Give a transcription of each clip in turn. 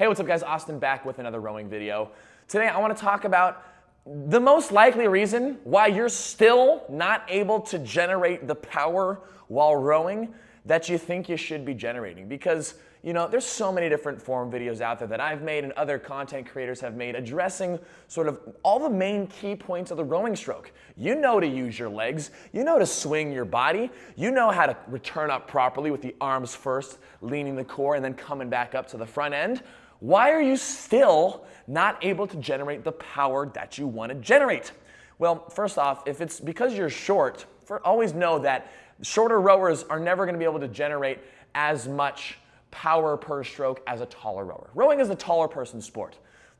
Hey, what's up guys? Austin back with another rowing video. Today I want to talk about the most likely reason why you're still not able to generate the power while rowing that you think you should be generating. Because, you know, there's so many different form videos out there that I've made and other content creators have made addressing sort of all the main key points of the rowing stroke. You know to use your legs, you know to swing your body, you know how to return up properly with the arms first, leaning the core and then coming back up to the front end. Why are you still not able to generate the power that you want to generate? Well, first off, if it's because you're short, always know that shorter rowers are never going to be able to generate as much power per stroke as a taller rower. Rowing is a taller person's sport.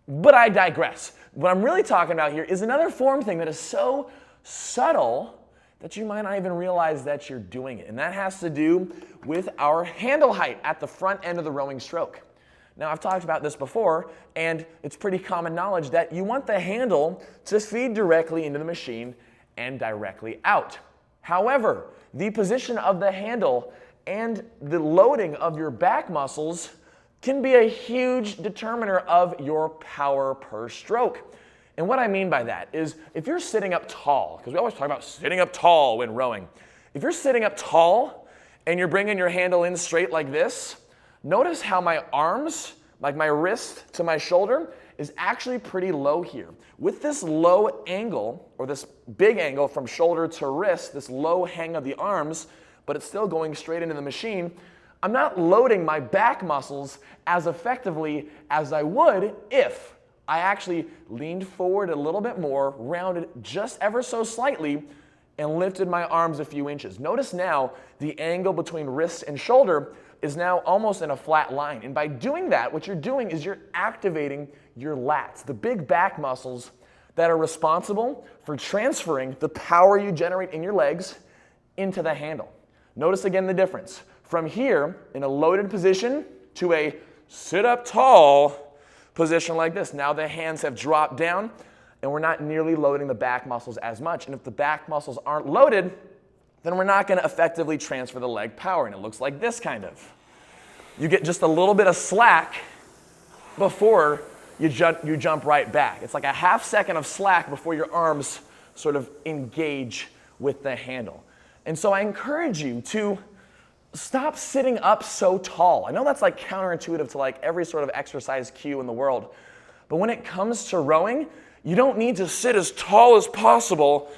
But I digress. What I'm really talking about here is another form thing that is so subtle that you might not even realize that you're doing it. And that has to do with our handle height at the front end of the rowing stroke. Now, I've talked about this before, and it's pretty common knowledge that you want the handle to feed directly into the machine and directly out. However, the position of the handle and the loading of your back muscles can be a huge determiner of your power per stroke. And what I mean by that is if you're sitting up tall, because we always talk about sitting up tall when rowing. If you're sitting up tall and you're bringing your handle in straight like this, notice how my arms, like my wrist to my shoulder, is actually pretty low here. With this low angle, or this big angle from shoulder to wrist, this low hang of the arms, but it's still going straight into the machine, I'm not loading my back muscles as effectively as I would if I actually leaned forward a little bit more, rounded just ever so slightly, and lifted my arms a few inches. Notice now the angle between wrist and shoulder is now almost in a flat line. And by doing that, what you're doing is you're activating your lats, the big back muscles that are responsible for transferring the power you generate in your legs into the handle. Notice again the difference. From here, in a loaded position, to a sit up tall position like this. Now the hands have dropped down and we're not nearly loading the back muscles as much. And if the back muscles aren't loaded, then we're not going to effectively transfer the leg power. And it looks like this kind of. You get just a little bit of slack before you jump right back. It's like a half second of slack before your arms sort of engage with the handle. And so I encourage you to stop sitting up so tall. I know that's like counterintuitive to like every sort of exercise cue in the world. But when it comes to rowing, you don't need to sit as tall as possible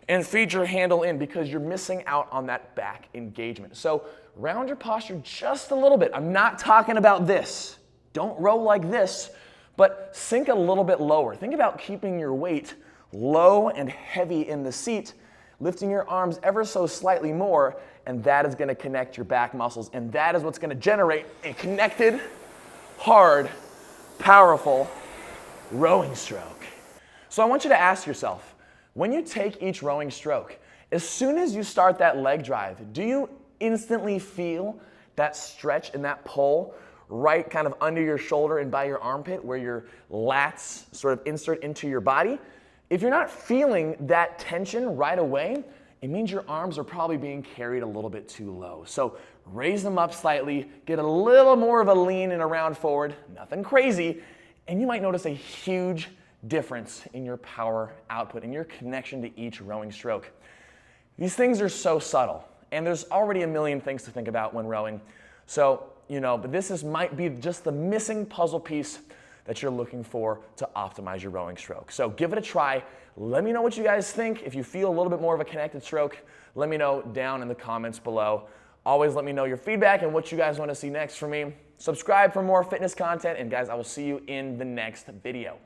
and feed your handle in because you're missing out on that back engagement. So round your posture just a little bit. I'm not talking about this. Don't row like this, but sink a little bit lower. Think about keeping your weight low and heavy in the seat, lifting your arms ever so slightly more, and that is going to connect your back muscles, and that is what's going to generate a connected, hard, powerful rowing stroke. So I want you to ask yourself, when you take each rowing stroke, as soon as you start that leg drive, do you instantly feel that stretch and that pull right kind of under your shoulder and by your armpit where your lats sort of insert into your body? If you're not feeling that tension right away, it means your arms are probably being carried a little bit too low. So raise them up slightly, get a little more of a lean and a round forward, nothing crazy, and you might notice a huge difference in your power output and your connection to each rowing stroke. These things are so subtle, and there's already a million things to think about when rowing. So, but this might be just the missing puzzle piece that you're looking for to optimize your rowing stroke. So give it a try. Let me know what you guys think. If you feel a little bit more of a connected stroke, let me know down in the comments below. Always let me know your feedback and what you guys want to see next from me. Subscribe for more fitness content, and guys, I will see you in the next video.